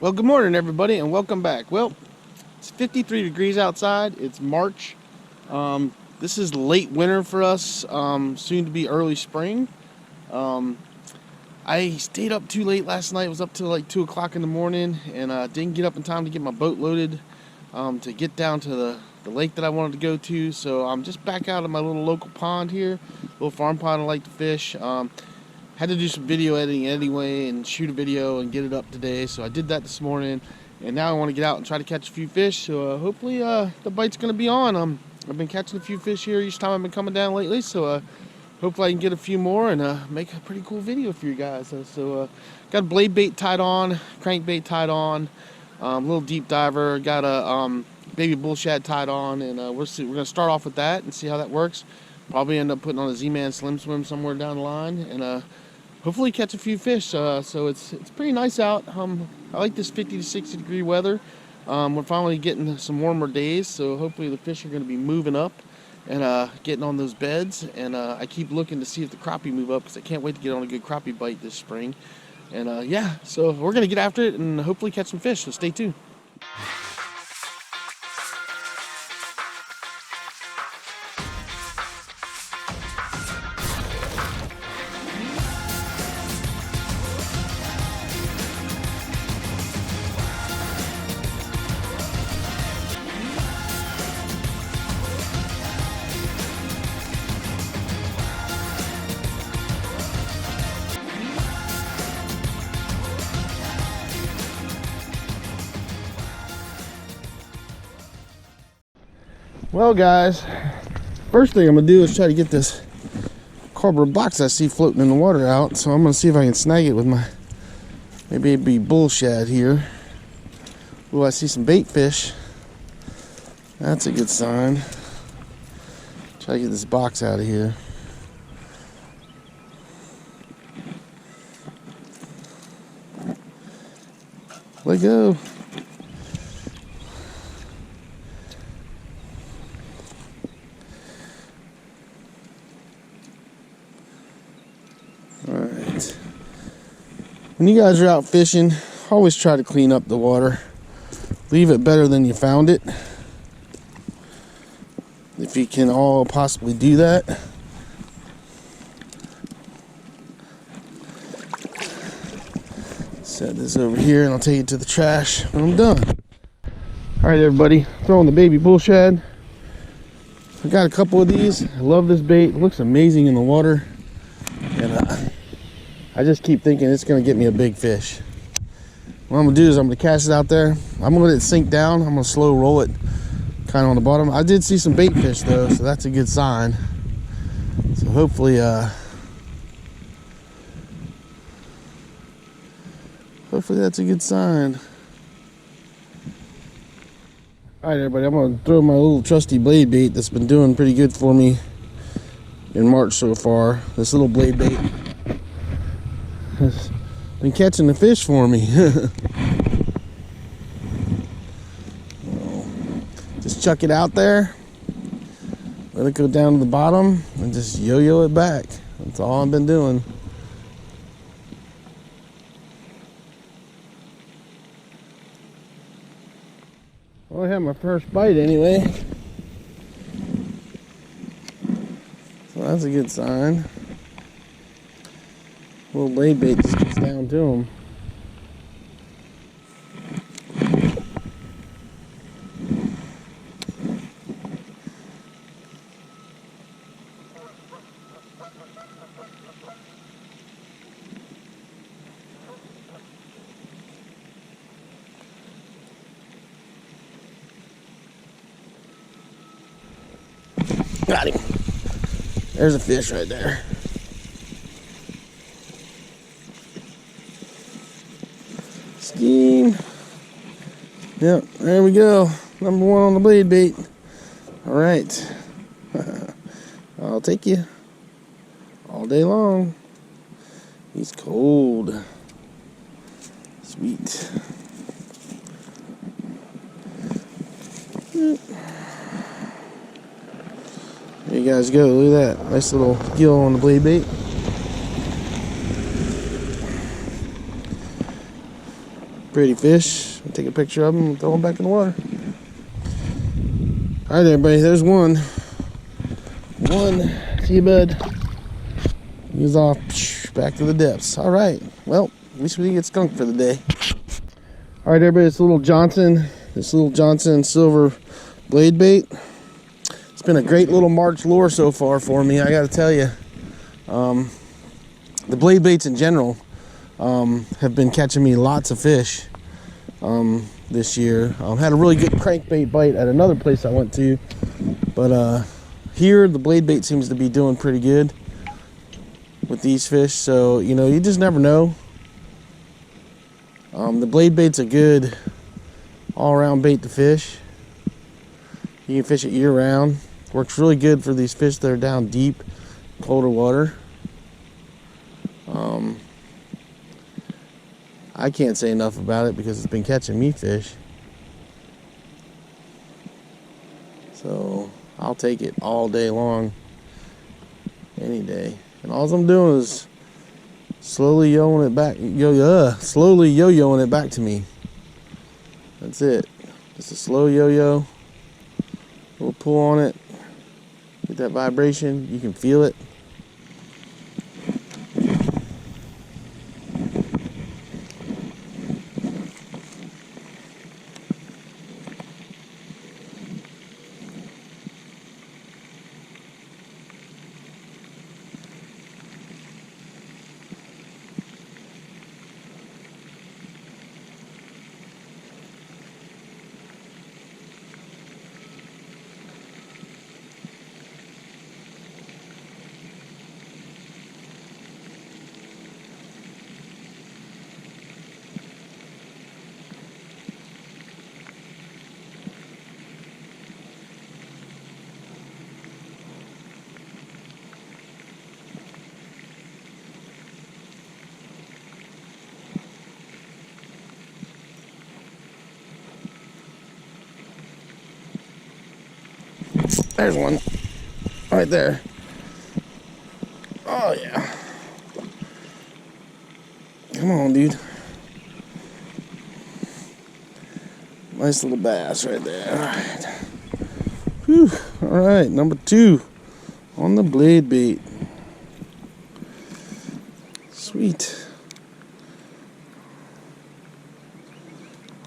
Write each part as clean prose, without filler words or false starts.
Well, good morning, everybody, and welcome back. Well, it's 53 degrees outside. It's March. This is late winter for us, soon to be early spring. I stayed up too late last night. I was up till like 2 o'clock in the morning, and didn't get up in time to get my boat loaded to get down to the lake that I wanted to go to. So I'm just back out of my little local pond here, little farm pond I like to fish. Had to do some video editing anyway and shoot a video and get it up today, so I did that this morning, and now I want to get out and try to catch a few fish. So hopefully the bite's going to be on. I've been catching a few fish here each time I've been coming down lately, so hopefully I can get a few more and make a pretty cool video for you guys. Got a blade bait tied on, crankbait tied on, little deep diver, got a baby bull shad tied on, and we're going to start off with that and see how that works. Probably end up putting on a Z-Man Slim Swim somewhere down the line, and hopefully catch a few fish. So it's pretty nice out. I like this 50 to 60 degree weather. We're finally getting some warmer days, so hopefully the fish are going to be moving up and getting on those beds. And I keep looking to see if the crappie move up, because I can't wait to get on a good crappie bite this spring. And yeah, so we're going to get after it and hopefully catch some fish, so stay tuned. Well, guys, first thing I'm gonna do is try to get this cardboard box I see floating in the water out. So I'm gonna see if I can snag it with my, maybe it'd be bull shad here. Oh, I see some bait fish. That's a good sign. Try to get this box out of here. Let go. Alright. When you guys are out fishing, always try to clean up the water. Leave it better than you found it. If you can all possibly do that. Set this over here and I'll take it to the trash when I'm done. Alright, everybody, throwing the baby bull shad. I got a couple of these. I love this bait. It looks amazing in the water. And I just keep thinking it's going to get me a big fish. What I'm going to do is I'm going to cast it out there. I'm going to let it sink down. I'm going to slow roll it kind of on the bottom. I did see some bait fish though, so that's a good sign. So hopefully that's a good sign. Alright, everybody, I'm going to throw my little trusty blade bait that's been doing pretty good for me in March so far. This little blade bait has been catching the fish for me. Just chuck it out there, let it go down to the bottom, and just yo-yo it back. That's all I've been doing. Well, I had my first bite anyway, so that's a good sign. Little blade bait just gets down to him. Got him. There's a fish right there. Scheme. Yep, there we go. Number one on the blade bait. All right. I'll take you all day long. He's cold. Sweet. There you guys go. Look at that. Nice little gill on the blade bait. Pretty fish. I'll take a picture of them and throw them back in the water. All right, everybody, there's one. See you, bud. He's off back to the depths. All right, well, at least we didn't get skunked for the day. All right, everybody, it's this little Johnson silver blade bait. It's been a great little March lure so far for me, I gotta tell you. The blade baits in general have been catching me lots of fish this year. Had a really good crankbait bite at another place I went to, but here the blade bait seems to be doing pretty good with these fish. So you know, you just never know. The blade bait's a good all-around bait to fish. You can fish it year-round. Works really good for these fish that are down deep, colder water. I can't say enough about it because it's been catching me fish. So I'll take it all day long, any day. And all I'm doing is slowly yo-yoing it back, slowly yo-yoing it back to me. That's it. Just a slow yo-yo. We'll pull on it. Get that vibration. You can feel it. There's one right there. Oh yeah. Come on, dude. Nice little bass right there. All right. Whew. All right, number 2 on the blade bait. Sweet.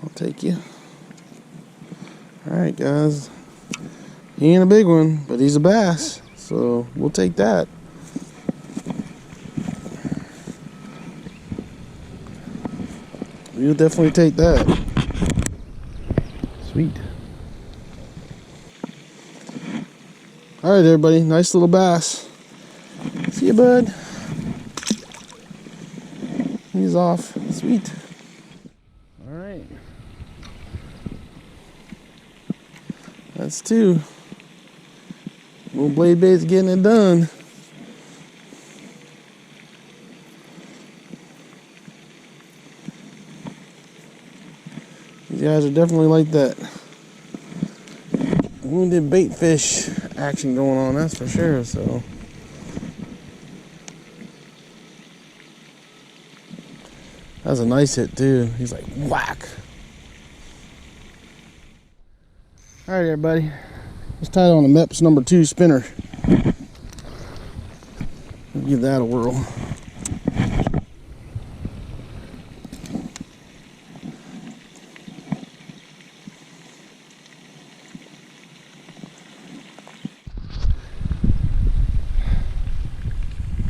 I'll take you. All right, guys. He ain't a big one, but he's a bass, so we'll take that. We'll definitely take that. Sweet. All right, everybody, nice little bass. See you, bud. He's off. Sweet. All right. That's 2. Little blade bait's getting it done. These guys are definitely like that wounded bait fish action going on, that's for sure. So that was a nice hit too. He's like whack. All right, everybody. Let's tie it on the Mepps number 2 spinner. We'll give that a whirl.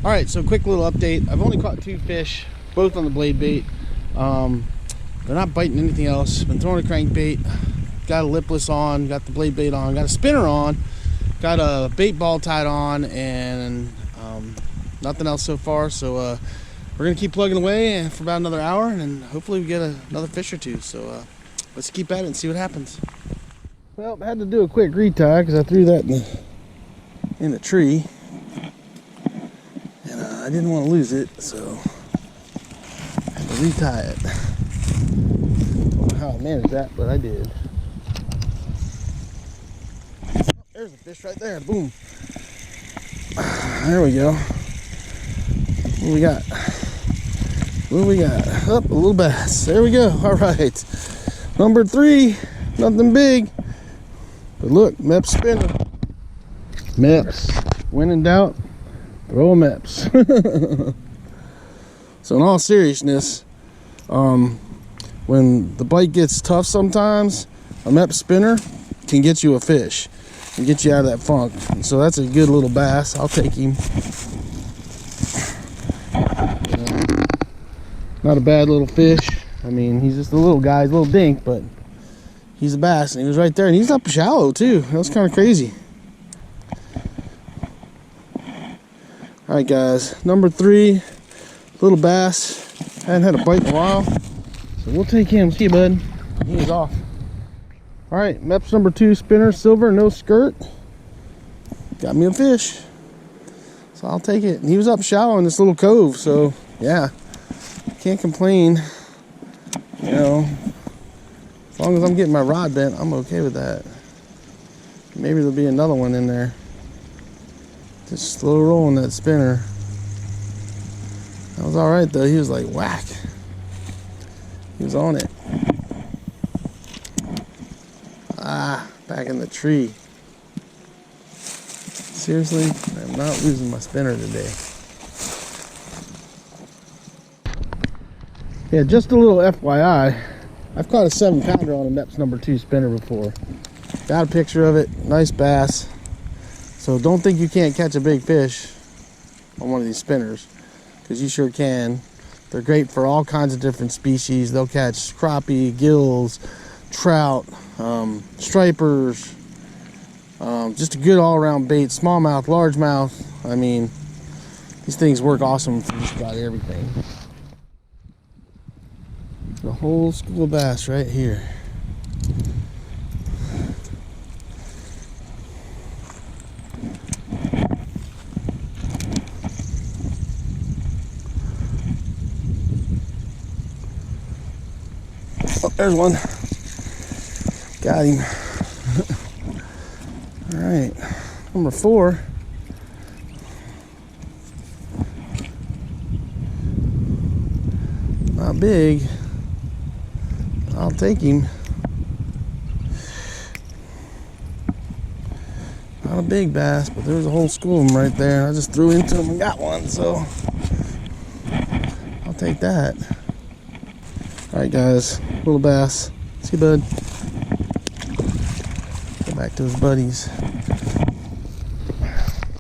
All right, so quick little update. I've only caught 2 fish, both on the blade bait. They're not biting anything else. Been throwing a crankbait. Got a lipless on, got the blade bait on, got a spinner on, got a bait ball tied on, and nothing else so far. So we're gonna keep plugging away for about another hour, and then hopefully we get another fish or 2. So let's keep at it and see what happens. Well, I had to do a quick retie because I threw that in the tree, and I didn't want to lose it, so I had to retie it. Don't know how I managed that, but I did. There's a fish right there. Boom. There we go. What we got? What do we got? Up a little bass. There we go. All right. Number 3. Nothing big. But look, Mepps spinner. Mepps. When in doubt, throw a Mepps. So in all seriousness, when the bite gets tough sometimes, a Mepps spinner can get you a fish and get you out of that funk. And so that's a good little bass. I'll take him. Not a bad little fish. I mean, he's just a little guy, he's a little dink, but he's a bass, and he was right there, and he's up shallow too. That was kind of crazy. All right, guys, number 3, little bass. Hadn't had a bite in a while, so we'll take him. See you, bud. He's off. All right, Mepps number 2 spinner, silver, no skirt. Got me a fish, so I'll take it. And he was up shallow in this little cove, so yeah, can't complain. You know, as long as I'm getting my rod bent, I'm okay with that. Maybe there'll be another one in there. Just slow rolling that spinner. That was all right though. He was like whack. He was on it. Ah, back in the tree. Seriously, I'm not losing my spinner today. Yeah, just a little FYI. I've caught a 7-pounder on a Mepps number 2 spinner before. Got a picture of it. Nice bass. So don't think you can't catch a big fish on one of these spinners, because you sure can. They're great for all kinds of different species. They'll catch crappie, gills, trout, stripers, just a good all-around bait. Smallmouth, largemouth. I mean, these things work awesome for just about everything. The whole school of bass right here. Oh, there's one. Got him. All right, number 4. Not big. I'll take him. Not a big bass, but there's a whole school of them right there. I just threw into them and got one, so I'll take that. All right, guys, little bass. See you, bud. Go back to his buddies.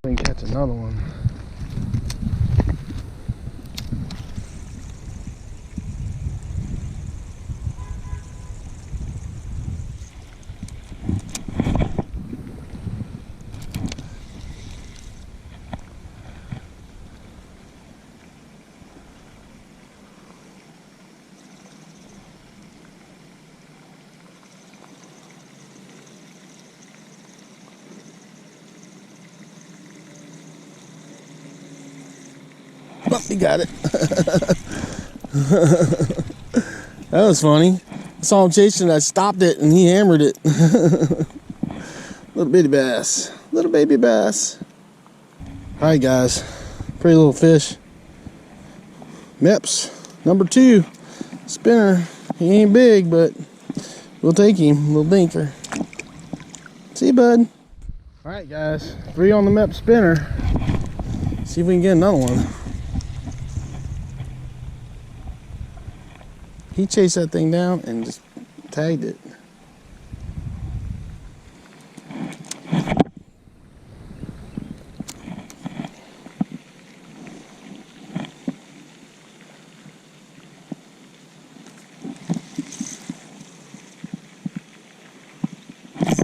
We can catch another one. Oh, he got it. That was funny. I saw him chasing it, I stopped it, and he hammered it. Little bitty bass. Little baby bass. Alright, guys. Pretty little fish. Mepps, number 2. Spinner. He ain't big, but we'll take him. Little dinker. See you, bud. Alright, guys. 3 on the Mepps spinner. See if we can get another one. He chased that thing down and just tagged it.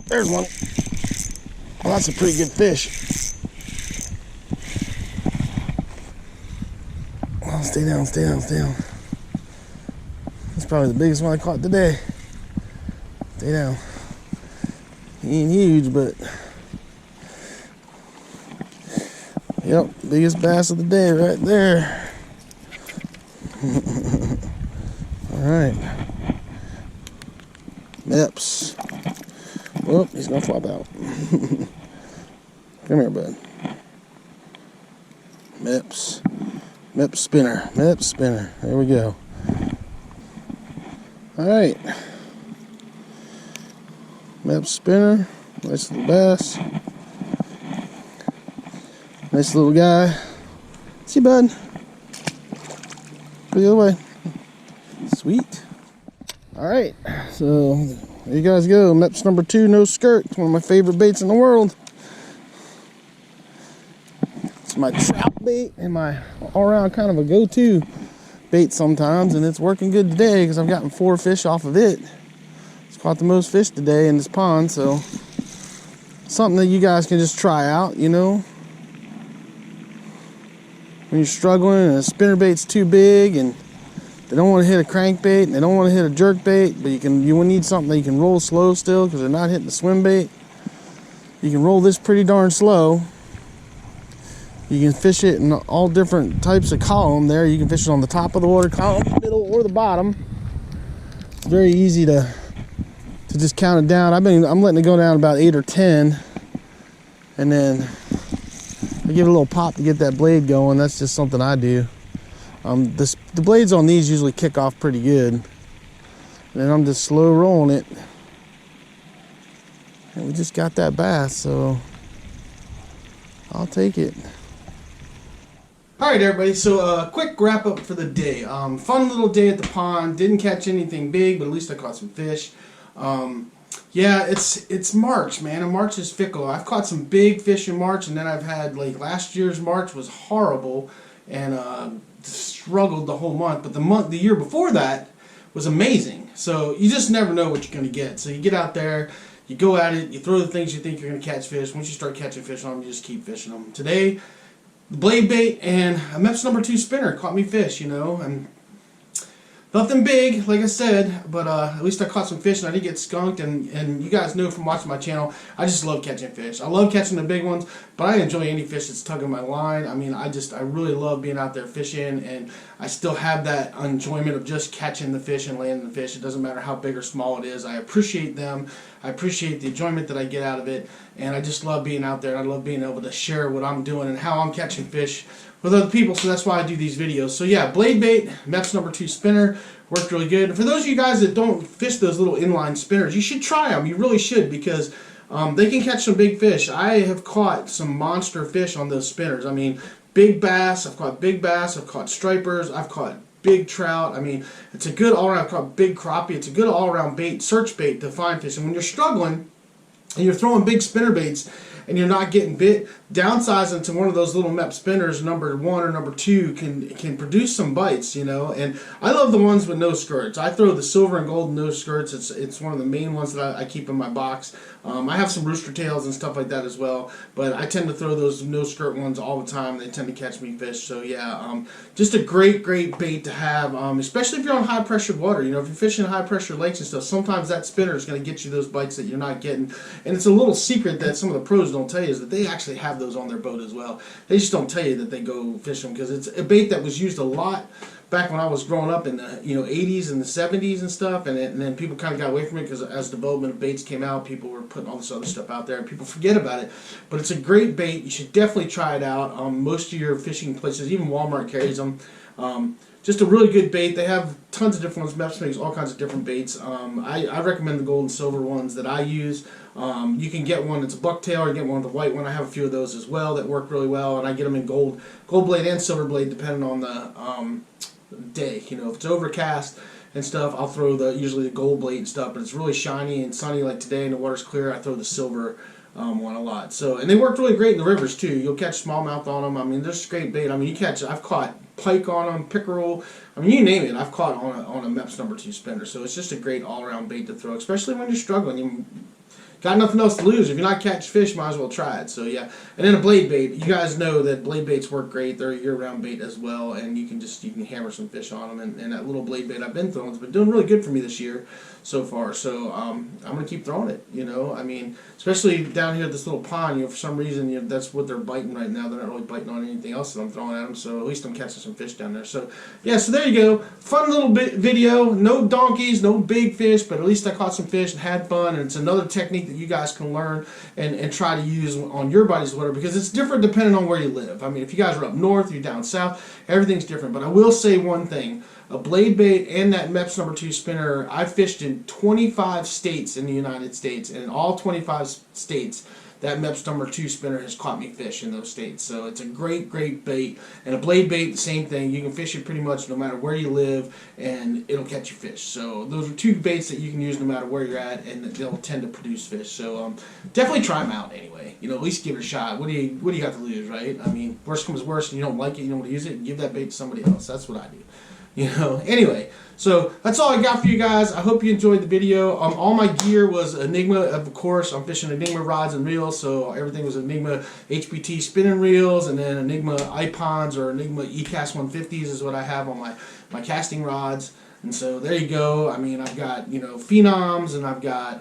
There's one. Well, that's a pretty good fish. Oh, stay down, stay down, stay down. That's probably the biggest one I caught today. Stay down. He ain't huge, but yep, biggest bass of the day right there. All right, Mepps. Oh, he's gonna flop out. Come here, bud. Mepps. Mepps spinner, Mepps spinner. There we go. Alright. Mepps spinner. Nice little bass. Nice little guy. See you, bud. Go the other way. Sweet. Alright, so there you guys go. Mepps number 2, no skirt. It's one of my favorite baits in the world. It's my trout bait and my all-around kind of a go-to bait sometimes, and it's working good today because I've gotten 4 fish off of it. It's caught the most fish today in this pond, so something that you guys can just try out, you know. When you're struggling and a spinnerbait's too big and they don't want to hit a crankbait and they don't want to hit a jerkbait, but you need something that you can roll slow still because they're not hitting the swim bait. You can roll this pretty darn slow. You can fish it in all different types of column there. You can fish it on the top of the water column, middle, or the bottom. It's very easy to just count it down. I'm letting it go down about 8 or 10, and then I give it a little pop to get that blade going. That's just something I do. The blades on these usually kick off pretty good. And then I'm just slow rolling it. And we just got that bass, so I'll take it. Alright everybody, so quick wrap up for the day. Fun little day at the pond. Didn't catch anything big, but at least I caught some fish. Yeah, it's March, man, and March is fickle. I've caught some big fish in March, and then I've had, like, last year's March was horrible, and struggled the whole month. But the year before that was amazing. So you just never know what you're going to get. So you get out there, you go at it, you throw the things you think you're going to catch fish. Once you start catching fish on them, you just keep fishing them. Today, the blade bait and a Mepps number 2 spinner caught me fish, you know, and nothing big, like I said, but at least I caught some fish and I didn't get skunked, and you guys know from watching my channel, I just love catching fish. I love catching the big ones, but I enjoy any fish that's tugging my line. I mean, I really love being out there fishing, and I still have that enjoyment of just catching the fish and landing the fish. It doesn't matter how big or small it is. I appreciate them. I appreciate the enjoyment that I get out of it, and I just love being out there. I love being able to share what I'm doing and how I'm catching fish with other people, so that's why I do these videos. So yeah, blade bait, Mepps number 2 spinner, worked really good. And for those of you guys that don't fish those little inline spinners, you should try them. You really should, because they can catch some big fish. I have caught some monster fish on those spinners. I mean, big bass, I've caught big bass, I've caught stripers, I've caught big trout. I mean, it's a good all-around, I've caught big crappie. It's a good all-around bait, search bait to find fish. And when you're struggling and you're throwing big spinner baits and you're not getting bit, downsizing to one of those little Mepps spinners, number 1 or number 2, can produce some bites, you know. And I love the ones with no skirts. I throw the silver and gold no skirts. It's one of the main ones that I keep in my box. I have some rooster tails and stuff like that as well, but I tend to throw those no skirt ones all the time. They tend to catch me fish. So yeah, just a great bait to have, especially if you're on high pressure water. You know, if you're fishing high pressure lakes and stuff, sometimes that spinner is going to get you those bites that you're not getting. And it's a little secret that some of the pros don't tell you, is that they actually have those on their boat as well. They just don't tell you that they go fish them, because it's a bait that was used a lot back when I was growing up in the 80s and the 70s and stuff, and then people kind of got away from it because as development of baits came out, people were putting all this other stuff out there and people forget about it. But it's a great bait. You should definitely try it out. Most of your fishing places, even Walmart carries them. Just a really good bait. They have tons of different ones. Mepps makes all kinds of different baits. I recommend the gold and silver ones that I use. You can get one that's a bucktail, or you get one with a white one. I have a few of those as well that work really well, and I get them in gold blade and silver blade depending on the day. You know, if it's overcast and stuff, I'll throw usually the gold blade and stuff, but it's really shiny and sunny like today and the water's clear, I throw the silver one a lot. So, and they work really great in the rivers too. You'll catch smallmouth on them. I mean, they're just great bait. I mean, I've caught pike on them, pickerel, I mean, you name it, I've caught on a Mepps number 2 spinner. So it's just a great all-around bait to throw, especially when you're struggling. You got nothing else to lose. If you're not catching fish, might as well try it. So yeah, and then a blade bait. You guys know that blade baits work great. They're a year-round bait as well, and you can hammer some fish on them. And that little blade bait I've been throwing has been doing really good for me this year. so far. So I'm gonna keep throwing it. You know, I mean, especially down here at this little pond. You know, for some reason, you know, that's what they're biting right now. They're not really biting on anything else that I'm throwing at them. So at least I'm catching some fish down there. So yeah, so there you go. Fun little video. No donkeys, no big fish, but at least I caught some fish and had fun. And it's another technique that you guys can learn and try to use on your buddy's water, because it's different depending on where you live. I mean, if you guys are up north, you're down south, everything's different. But I will say one thing. A blade bait and that Mepps #2 spinner, I fished in 25 states in the United States, and in all 25 states, that Mepps #2 spinner has caught me fish in those states. So it's a great, great bait. And a blade bait, the same thing. You can fish it pretty much no matter where you live, and it'll catch you fish. So those are two baits that you can use no matter where you're at, and they'll tend to produce fish. So definitely try them out anyway. You know, at least give it a shot. What do you got to lose, right? I mean, worst comes worst, and you don't like it, you don't want to use it, give that bait to somebody else. That's what I do. You know, anyway, so that's all I got for you guys. I hope you enjoyed the video. All my gear was Enigma, of course. I'm fishing Enigma rods and reels, so everything was Enigma HBT spinning reels, and then Enigma Ipons or Enigma ECAS 150s is what I have on my casting rods. And so there you go. I mean, I've got, you know, Phenoms, and I've got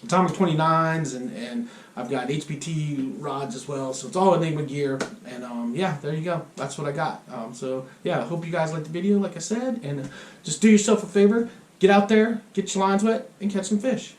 Atomic 29s, and I've got HBT rods as well. So it's all Enigma gear. And yeah, there you go. That's what I got. So yeah, I hope you guys liked the video, like I said. And just do yourself a favor. Get out there, get your lines wet, and catch some fish.